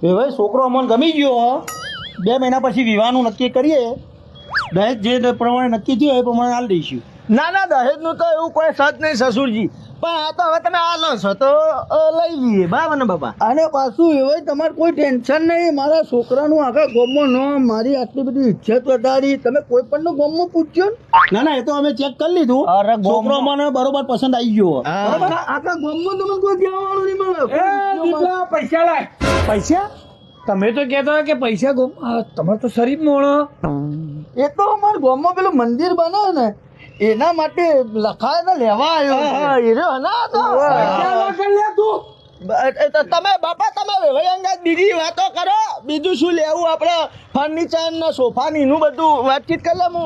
એ ભાઈ છોકરો અમને ગમી ગયો 2 મહિના પછી વિવાહનું નક્કી કરીએ દહેજ જે પ્રમાણે નક્કી થયું એ પ્રમાણે હાલ દઈશું ના ના દહેજનું તો એવું કોઈ સત નહીં સસુરજી પણ આ તો હવે તમે આલો છો તો લઈ લઈએ બરાબર ને બાપા અને પાછું એવાય તમારે કોઈ ટેન્શન નહીં મારા છોકરાનું આખા ગામમાં નામ મારી આટલી બધી ઇજ્જત વધારી તમે કોઈ પણ નો ગામમાં પૂછજો ને ના એ તો અમે ચેક કરી લીધું અરે છોકરો મને બરોબર પસંદ આવી ગયો બરાબર? આખા ગામમાં તમે કોઈ કહેવાવાળું નહીં મળે પૈસા લાય પૈસા તમે તો કહેતા હોય કે પૈસા તમારે તો શરીફ મોણો એ તો અમારા ગામમાં પેલું મંદિર બનાવે ને એના માટે લખાય ને લેવા આવ્યો તમે બાપા તમે વેવાઈ અંગાત બીજી વાતો કરો બીજું શું લેવું આપણે ફર્નિચર ને સોફા ની નું બધું વાતચીત કરી લે હું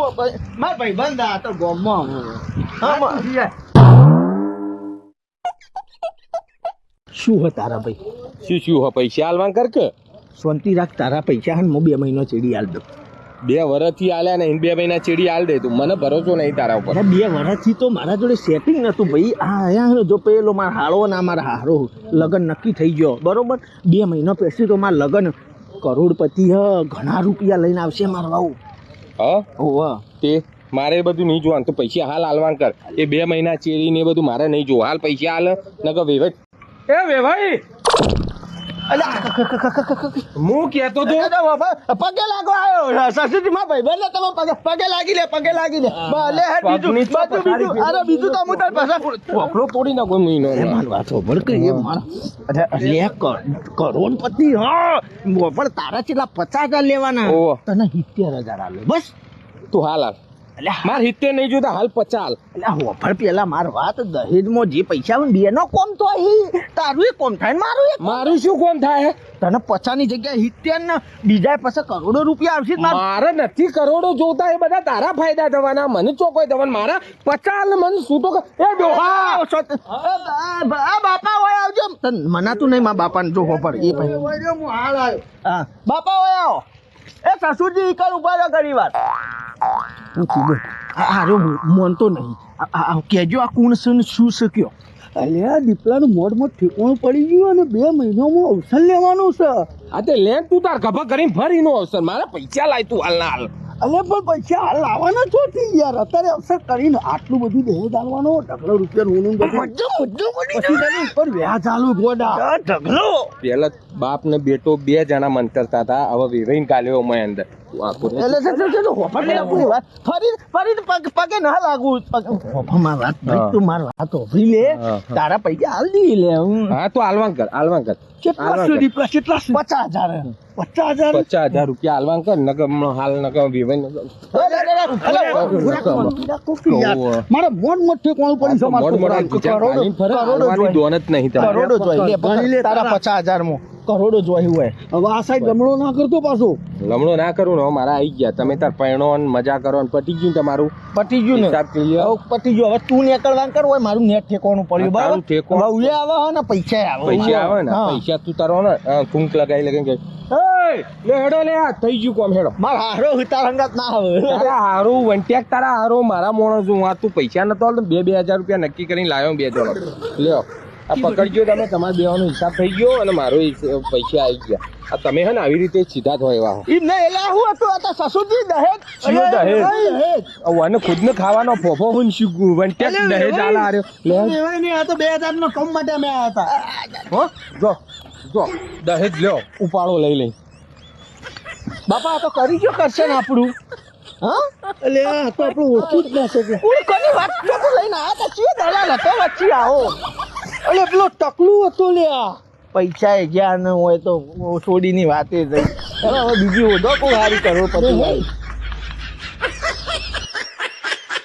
મારા ભાઈ બંધ આ તો ગામમાં શું હે તારા ભાઈ શું હો પૈસા હાલવાન કર કે શાંતિ રાખ તારા પૈસા હે હું 2 મહિનો ચેડી હાલ દઉં 2 વર્ષથી આલ્યા ને 2 મહિના ચેડી હાલ દે તું મને ભરોસો નહીં તારા ઉપર 2 વર્ષથી તો મારા જોડે સેટિંગ નતું ભાઈ આ આયા ને જો પેલો મારા હાળો ના મારા હારો લગન નક્કી થઈ ગયો બરોબર 2 મહિના પછી તો મારા લગન કરોડપતિ હ ઘણા રૂપિયા લઈને આવશે મારા બાબુ હા ઓવા તે મારે એ બધું નહીં જોવાનું તું પૈસા હાલ હાલવાન કર એ 2 મહિના ચેડી ને એ બધું મારે નહીં જોવા હાલ પૈસા હાલ નકર વેવાય એ વેભાઈ હું કહેતો તો પગે લાગો આવ્યો સસુજી માં ભાઈ બને તમે પગે લાગી લે ભલે હે બીજું અરે બીજું તો હું તાર પાસે ચોકડો તોડી નાખો મહિનો માર વાતો ભડકે એ મારા અરે લે કરોડપતિ હા પણ તારા કેટલા 50,000 લેવાના ઓહો. તને 70,000 આલે બસ તું હાલ હાલ માર 70 નહીં જોતા હાલ 50 હાલ એટલે હોફળ પેલા માર વાત દહેજમાં જે પૈસા આવે ને બેનો કોમ તો અહીં તારું એ કોમ થાય ને મારું એ મારું શું કોમ થાય તને 50 ની જગ્યાએ 70 ને બીજા પાસે કરોડો રૂપિયા આવશે મારે નથી કરોડો જોતા એ બધા તારા ફાયદા થવાના મને ચોકોય થવાના મારા 50 ને મને શું તો એ ડોહા આ બાપા હોય આવજો મનાતું નહીં મારા બાપાને જો હોફળ એ ભાઈ હું હાલ આવ્યો હા બાપા હોય આવો એ સસુરજી ઈકર ઉભા રહો ઘણી વાર પૂછી દો આરો મોનતો નહીં કેજો આ કોણ છે ને શું છે કયો અલ્યા દીપલાનું મોઢમાં ઠેકાણું પડી ગયું અને 2 મહિનામાં અવસર લેવાનું છે આ તે લેન તું તાર ગભા કરીને ફરીનો અવસર મારા પૈસા લાય તું હાલ ના હાલ અલે પણ પૈસા હાલ લાવવાના છો થી યાર અત્યારે અવસર કરીને આટલું બધું દહેજ આલવાનો ઢગલો રૂપિયા નું પછી તને ઉપર વ્યાજ આલુ ગોડા ઢગલો પેલા બાપ ને બેટો 2 જણા મંતરતા હતા હવે વિવેન કાલ્યો મેં અંદર પગે ના લાગુ તું માર વાત હોભરી લે તારા પૈસા હાલ દી લે હા તો હાલવાન કર કેટલા સુધી કેટલા 50,000 50,000 રૂપિયા હાલવાન કર નકર હાલ નકર વિવેન મારા મોઢમાં ઠેકાણું પડી છે દોન જ નહીં કરોડો જોઈ લે તારા 50,000 માં કરોડો જોઈ હોય હવે આ સાઈડ ગમડો ના કરતો પાછો લમણો ના કરું ને મારા આવી ગયા તમે તાર પૈણો ને મજા કરો ને પટી ગયું તમારું પટી ગયું ને પટી ગયું હવે તું નીકળવાન કર હોય મારું નેટ ઠેકાણું પડ્યું બરાબર ઠેકાણું હવે આવે ને પૈસા આવે ને પૈસા તું તારો ને કુંક લગાઈ લગાઈ કે લે હેડો લે આ થઈ ગયું કોમ હેડો મારા હારો તારા અંગાત ના આવે તારા હારો વંટ્યાક તારા હારો મારા મોણો છું આ તું પૈસા નતો આલતો 2,000 રૂપિયા નક્કી કરીને લાવ્યો 2 જણો લ્યો આ પકડજો તમે તમારા બેવાનો હિસાબ થઈ ગયો અને મારો પૈસા આવી ગયા આ તમે હે ને આવી રીતે સીધા થો એવા એમ નહીં એટલે હું હતું આ તો સસુજી દહેજ અને ખુદ ને ખાવાનો ફોફો હું વંટ્યાક દહેજ આલા આર્યો લે આ તો 2,000 નો કમ માટે અમે આવ્યા હતા હો જો દહેજ લ્યો ઉપાડો લઈ લઈ બાપા આ તો કરી ગયો કરશે ને આપણું હા એટલે આ તો આપણું ઓછું જ ના શકે કોણ કોની વાત તો લઈને આ તો ચીએ દલાલ હતો વચ્ચે આવો એટલે પેલો ટકલું હતો લ્યા પૈસા એ ગયા ન હોય તો છોડીની વાતે જઈ હવે બીજી ઓઢો કોઈ હારી કરો પછી